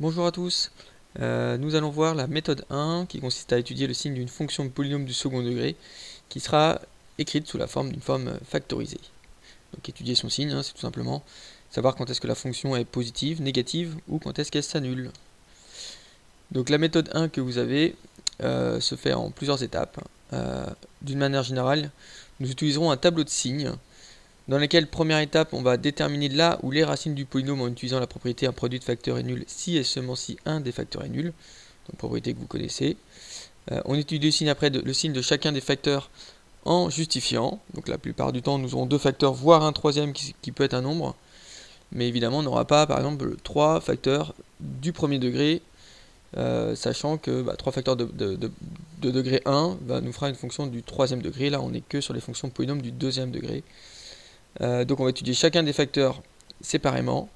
Bonjour à tous, nous allons voir la méthode 1 qui consiste à étudier le signe d'une fonction de polynôme du second degré qui sera écrite sous la forme d'une forme factorisée. Donc étudier son signe, c'est tout simplement savoir quand est-ce que la fonction est positive, négative ou quand est-ce qu'elle s'annule. Donc la méthode 1 que vous avez se fait en plusieurs étapes. D'une manière générale, nous utiliserons un tableau de signes dans lequel, première étape, on va déterminer là où les racines du polynôme en utilisant la propriété un produit de facteurs est nul si et seulement si un des facteurs est nul, donc propriété que vous connaissez. On étudie le signe après le signe de chacun des facteurs en justifiant, donc la plupart du temps nous aurons deux facteurs voire un troisième qui peut être un nombre, mais évidemment on n'aura pas par exemple 3 facteurs du premier degré, sachant que 3 facteurs de degré 1 nous fera une fonction du troisième degré, là on n'est que sur les fonctions polynômes du deuxième degré. Donc on va étudier chacun des facteurs séparément,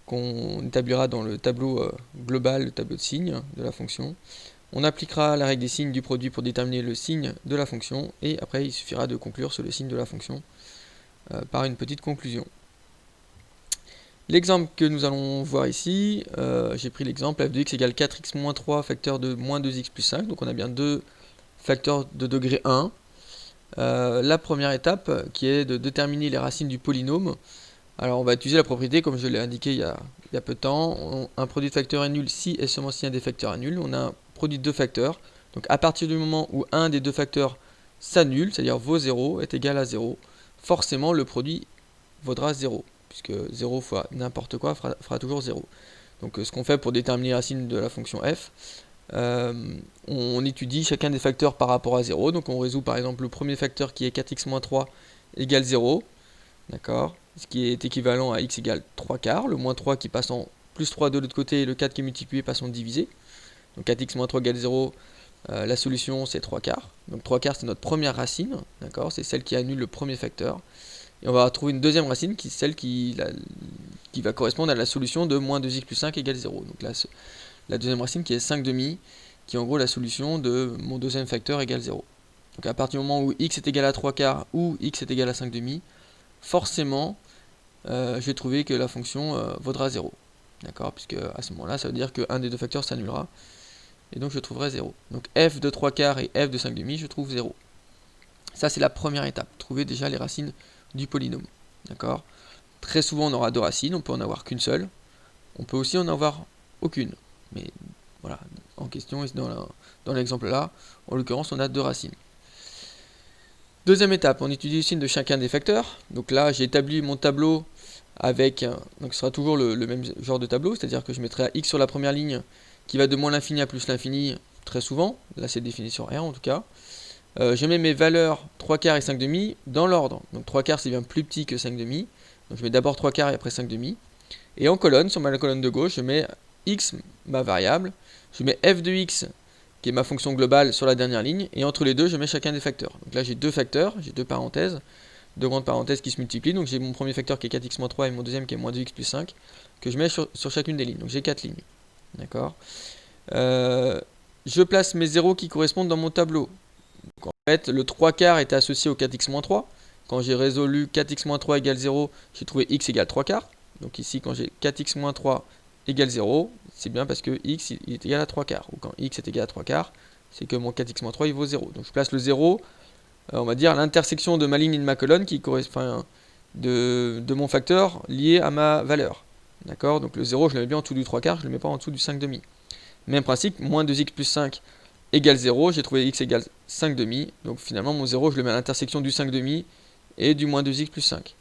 qu'on établira dans le tableau global, le tableau de signes de la fonction. On appliquera la règle des signes du produit pour déterminer le signe de la fonction, et après il suffira de conclure sur le signe de la fonction par une petite conclusion. L'exemple que nous allons voir ici, j'ai pris l'exemple f de x égale 4x moins 3 facteur de moins 2x plus 5, donc on a bien deux facteurs de degré 1. La première étape qui est de déterminer les racines du polynôme. Alors on va utiliser la propriété comme je l'ai indiqué il y a peu de temps. Un produit de facteurs est nul si et seulement si un des facteurs est nul. On a un produit de deux facteurs. Donc à partir du moment où un des deux facteurs s'annule, c'est-à-dire vaut 0, est égal à 0, forcément le produit vaudra 0, puisque 0 fois n'importe quoi fera toujours 0. Donc ce qu'on fait pour déterminer les racines de la fonction f, on étudie chacun des facteurs par rapport à 0, donc on résout par exemple le premier facteur qui est 4x-3 égale 0, d'accord, ce qui est équivalent à x égale 3 quarts, le moins 3 qui passe en plus 3 de l'autre côté et le 4 qui est multiplié passe en divisé, donc 4x-3 égale 0, la solution c'est 3 quarts, donc 3 quarts c'est notre première racine, d'accord, c'est celle qui annule le premier facteur, et on va trouver une deuxième racine qui est celle qui va correspondre à la solution de moins 2x plus 5 égale 0, donc là la deuxième racine qui est 5 demi, qui est en gros la solution de mon deuxième facteur égale 0. Donc à partir du moment où x est égal à 3 quarts ou x est égal à 5 demi, forcément je vais trouver que la fonction vaudra 0. D'accord, puisque à ce moment-là, ça veut dire qu'un des deux facteurs s'annulera, et donc je trouverai 0. Donc f de 3 quarts et f de 5 demi, je trouve 0. Ça c'est la première étape, trouver déjà les racines du polynôme. D'accord. Très souvent on aura deux racines, on peut en avoir qu'une seule, on peut aussi en avoir aucune. Mais voilà, en question, dans l'exemple là, en l'occurrence, on a deux racines. Deuxième étape, on étudie le signe de chacun des facteurs. Donc là, j'ai établi mon tableau avec, donc ce sera toujours le même genre de tableau, c'est-à-dire que je mettrai un x sur la première ligne qui va de moins l'infini à plus l'infini très souvent. Là, c'est défini sur R en tout cas. Je mets mes valeurs 3 quarts et 5 demi dans l'ordre. Donc 3 quarts, c'est bien plus petit que 5 demi. Donc je mets d'abord 3 quarts et après 5 demi. Et en colonne, sur ma colonne de gauche, je mets x, ma variable, je mets f de x, qui est ma fonction globale, sur la dernière ligne, et entre les deux, je mets chacun des facteurs. Donc là, j'ai deux facteurs, j'ai deux parenthèses, deux grandes parenthèses qui se multiplient, donc j'ai mon premier facteur qui est 4x-3 et mon deuxième qui est moins 2x plus 5, que je mets sur chacune des lignes. Donc j'ai 4 lignes. D'accord. Je place mes zéros qui correspondent dans mon tableau. Donc en fait, le 3 quarts est associé au 4x-3. Quand j'ai résolu 4x-3 égale 0, j'ai trouvé x égale 3 quarts. Donc ici, quand j'ai 4x-3 égale 0, c'est bien parce que x il est égal à 3 quarts. Ou quand x est égal à 3 quarts, c'est que mon 4x-3 il vaut 0. Donc je place le 0, on va dire, à l'intersection de ma ligne et de ma colonne qui correspond de mon facteur lié à ma valeur. D'accord. Donc le 0, je le mets bien en dessous du 3 quarts, je ne le mets pas en dessous du 5 demi. Même principe, moins 2x plus 5 égale 0, j'ai trouvé x égale 5 demi. Donc finalement, mon 0, je le mets à l'intersection du 5 demi et du moins 2x plus 5.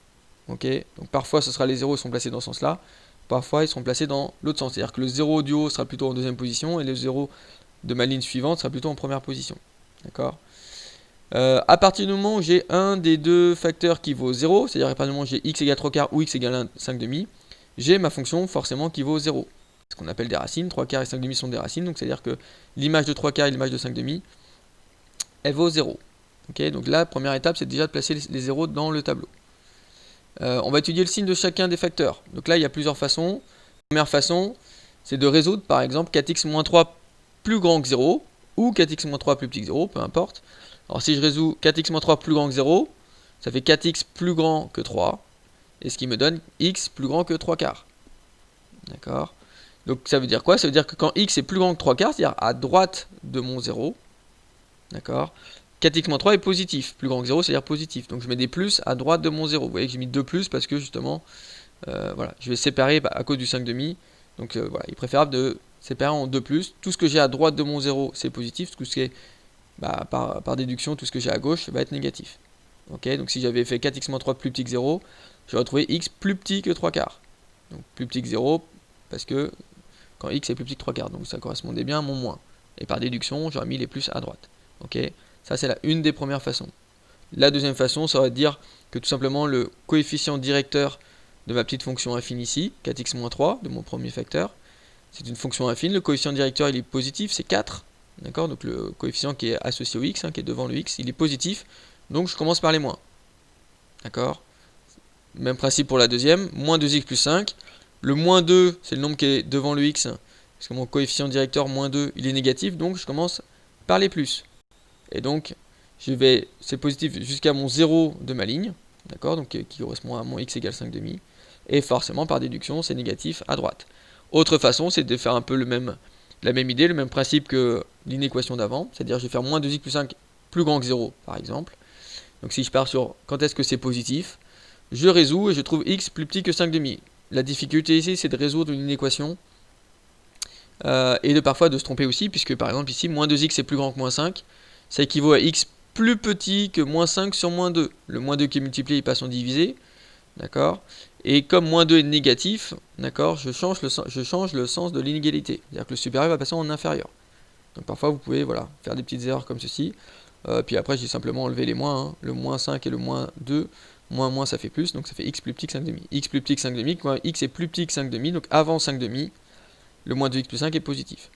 Ok. Donc parfois, ce sera les 0 qui sont placés dans ce sens-là. Parfois, ils seront placés dans l'autre sens. C'est-à-dire que le 0 du haut sera plutôt en deuxième position et le 0 de ma ligne suivante sera plutôt en première position. D'accord. À partir du moment où j'ai un des deux facteurs qui vaut 0, c'est-à-dire à partir du moment où j'ai x égale 3 quarts ou x égale 5 demi, j'ai ma fonction forcément qui vaut 0. Ce qu'on appelle des racines. 3 quarts et 5 demi sont des racines. Donc c'est-à-dire que l'image de 3 quarts et l'image de 5 demi, elle vaut 0. Okay, donc la première étape, c'est déjà de placer les 0 dans le tableau. On va étudier le signe de chacun des facteurs. Donc là, il y a plusieurs façons. La première façon, c'est de résoudre par exemple 4x-3 plus grand que 0 ou 4x-3 plus petit que 0, peu importe. Alors si je résous 4x-3 plus grand que 0, ça fait 4x plus grand que 3, et ce qui me donne x plus grand que 3 quarts. D'accord. Donc ça veut dire quoi? Ça veut dire que quand x est plus grand que 3 quarts, c'est-à-dire à droite de mon 0, d'accord, 4x-3 est positif. Plus grand que 0, c'est-à-dire positif. Donc je mets des plus à droite de mon 0. Vous voyez que j'ai mis 2 plus parce que justement, voilà, je vais séparer à cause du 5,5. Donc voilà, il est préférable de séparer en 2 plus. Tout ce que j'ai à droite de mon 0, c'est positif. Tout ce qui est, par déduction, tout ce que j'ai à gauche va être négatif. Ok, donc si j'avais fait 4x-3 plus petit que 0, j'aurais trouvé x plus petit que 3 quarts. Donc plus petit que 0, parce que quand x est plus petit que 3 quarts, donc ça correspondait bien à mon moins. Et par déduction, j'aurais mis les plus à droite. Ok, ça c'est une des premières façons. La deuxième façon, ça va dire que tout simplement le coefficient directeur de ma petite fonction affine ici, 4x-3 de mon premier facteur, c'est une fonction affine, le coefficient directeur il est positif, c'est 4, d'accord, donc le coefficient qui est associé au x, qui est devant le x, il est positif, donc je commence par les moins, d'accord. Même principe pour la deuxième, moins 2x plus 5, le moins 2 c'est le nombre qui est devant le x, parce que mon coefficient directeur moins 2 il est négatif, donc je commence par les plus. Et donc c'est positif jusqu'à mon 0 de ma ligne, d'accord, donc qui correspond à mon x égale 5,5, et forcément par déduction c'est négatif à droite. Autre façon, c'est de faire un peu la même idée, le même principe que l'inéquation d'avant, c'est-à-dire je vais faire moins 2x plus 5 plus grand que 0 par exemple. Donc si je pars sur quand est-ce que c'est positif, je résous et je trouve x plus petit que 5,5. La difficulté ici c'est de résoudre une inéquation et de parfois de se tromper aussi, puisque par exemple ici moins 2x est plus grand que moins 5, ça équivaut à x plus petit que moins 5 sur moins 2. Le moins 2 qui est multiplié il passe en divisé, d'accord. Et comme moins 2 est négatif, d'accord, je change le sens de l'inégalité. C'est-à-dire que le supérieur va passer en inférieur. Donc parfois vous pouvez voilà, faire des petites erreurs comme ceci. Puis après j'ai simplement enlevé les moins, hein. Le moins 5 et le moins 2, moins ça fait plus, donc ça fait x plus petit que 5,5. X plus petit que 5,5, quand x est plus petit que 5,5, donc avant 5,5, le moins 2x plus 5 est positif.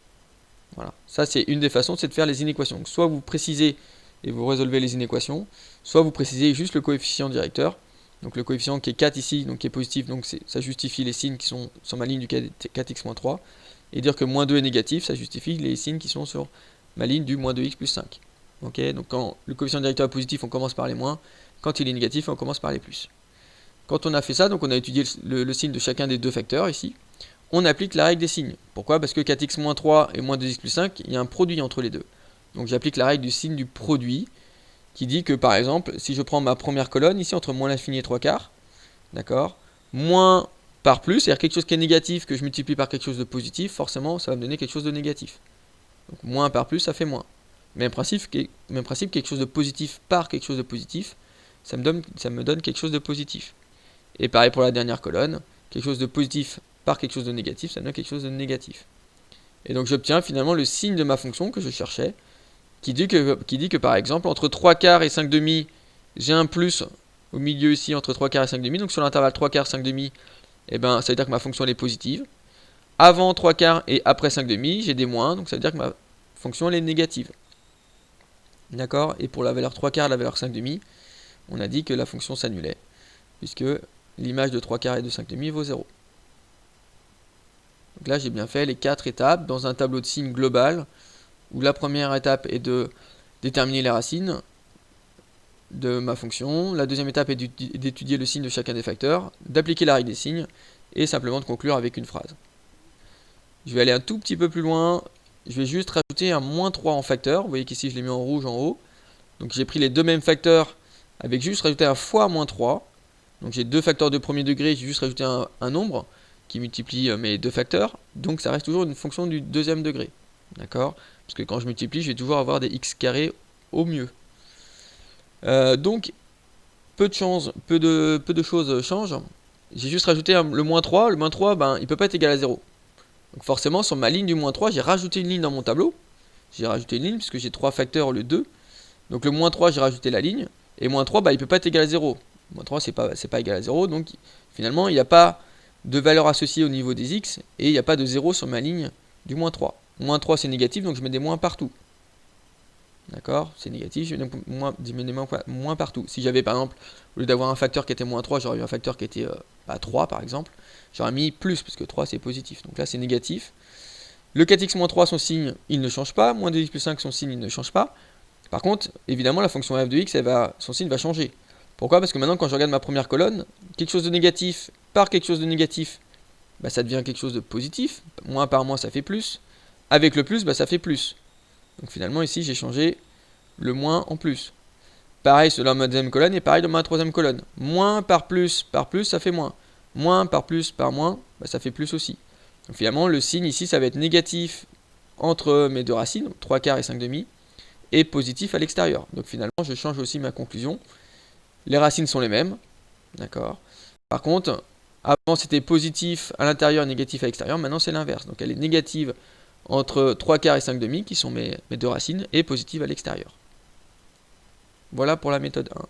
Voilà, ça c'est une des façons, c'est de faire les inéquations. Donc, soit vous précisez et vous résolvez les inéquations, soit vous précisez juste le coefficient directeur. Donc le coefficient qui est 4 ici, donc qui est positif, donc ça justifie les signes qui sont sur ma ligne du 4x-3. Et dire que moins 2 est négatif, ça justifie les signes qui sont sur ma ligne du moins 2x plus 5. Ok, donc quand le coefficient directeur est positif, on commence par les moins. Quand il est négatif, on commence par les plus. Quand on a fait ça, donc on a étudié le signe de chacun des deux facteurs ici. On applique la règle des signes. Pourquoi? Parce que 4x-3 et moins 2x plus 5, il y a un produit entre les deux. Donc j'applique la règle du signe du produit, qui dit que par exemple, si je prends ma première colonne, ici entre moins l'infini et 3 quarts, d'accord, moins par plus, c'est-à-dire quelque chose qui est négatif que je multiplie par quelque chose de positif, forcément ça va me donner quelque chose de négatif. Donc moins par plus, ça fait moins. Même principe, quelque chose de positif par quelque chose de positif, ça me donne quelque chose de positif. Et pareil pour la dernière colonne, quelque chose de positif par quelque chose de négatif, ça me donne quelque chose de négatif. Et donc j'obtiens finalement le signe de ma fonction que je cherchais, qui dit que par exemple, entre 3 quarts et 5 demi, j'ai un plus au milieu ici entre 3 quarts et 5 demi, donc sur l'intervalle 3 quarts, 5 demi, ça veut dire que ma fonction elle est positive. Avant 3 quarts et après 5 demi, j'ai des moins, donc ça veut dire que ma fonction elle est négative. D'accord? Et pour la valeur 3 quarts et la valeur 5 demi, on a dit que la fonction s'annulait, puisque l'image de 3 quarts et de 5 demi vaut 0. Donc là, j'ai bien fait les 4 étapes dans un tableau de signes global, où la première étape est de déterminer les racines de ma fonction, la deuxième étape est d'étudier le signe de chacun des facteurs, d'appliquer la règle des signes, et simplement de conclure avec une phrase. Je vais aller un tout petit peu plus loin, je vais juste rajouter un moins 3 en facteur, vous voyez qu'ici je l'ai mis en rouge en haut, donc j'ai pris les deux mêmes facteurs avec juste rajouter un fois moins 3, donc j'ai deux facteurs de premier degré, j'ai juste rajouté un nombre qui multiplie mes deux facteurs, donc ça reste toujours une fonction du deuxième degré, d'accord? Parce que quand je multiplie, je vais toujours avoir des x carrés au mieux. Donc, peu de choses changent. J'ai juste rajouté le moins 3. Le moins 3, il ne peut pas être égal à 0. Donc forcément, sur ma ligne du moins 3, j'ai rajouté une ligne dans mon tableau. J'ai rajouté une ligne puisque j'ai 3 facteurs au lieu de 2. Donc le moins 3, j'ai rajouté la ligne. Et moins 3, il ne peut pas être égal à 0. Moins 3, c'est pas égal à 0. Donc finalement, il n'y a pas de valeur associée au niveau des x. Et il n'y a pas de 0 sur ma ligne du moins 3. Moins 3, c'est négatif, donc je mets des moins partout. D'accord, c'est négatif, je mets des moins partout. Si j'avais par exemple, au lieu d'avoir un facteur qui était moins 3, j'aurais eu un facteur qui était 3 par exemple, j'aurais mis plus, parce que 3 c'est positif. Donc là c'est négatif. Le 4x-3, son signe, il ne change pas. Moins 2x plus 5, son signe, il ne change pas. Par contre, évidemment, la fonction f de x, son signe va changer. Pourquoi? Parce que maintenant, quand je regarde ma première colonne, quelque chose de négatif par quelque chose de négatif, bah, ça devient quelque chose de positif. Moins par moins, ça fait plus. Avec le plus, bah, ça fait plus. Donc finalement, ici, j'ai changé le moins en plus. Pareil dans ma deuxième colonne et pareil dans ma troisième colonne. Moins par plus, ça fait moins. Moins par plus, par moins, bah, ça fait plus aussi. Donc finalement, le signe ici, ça va être négatif entre mes deux racines, donc 3/4 et 5/2, et positif à l'extérieur. Donc finalement, je change aussi ma conclusion. Les racines sont les mêmes, d'accord. Par contre, avant c'était positif à l'intérieur, négatif à l'extérieur, maintenant c'est l'inverse. Donc elle est négative entre 3/4 et 5/2, qui sont mes deux racines, et positive à l'extérieur. Voilà pour la méthode 1.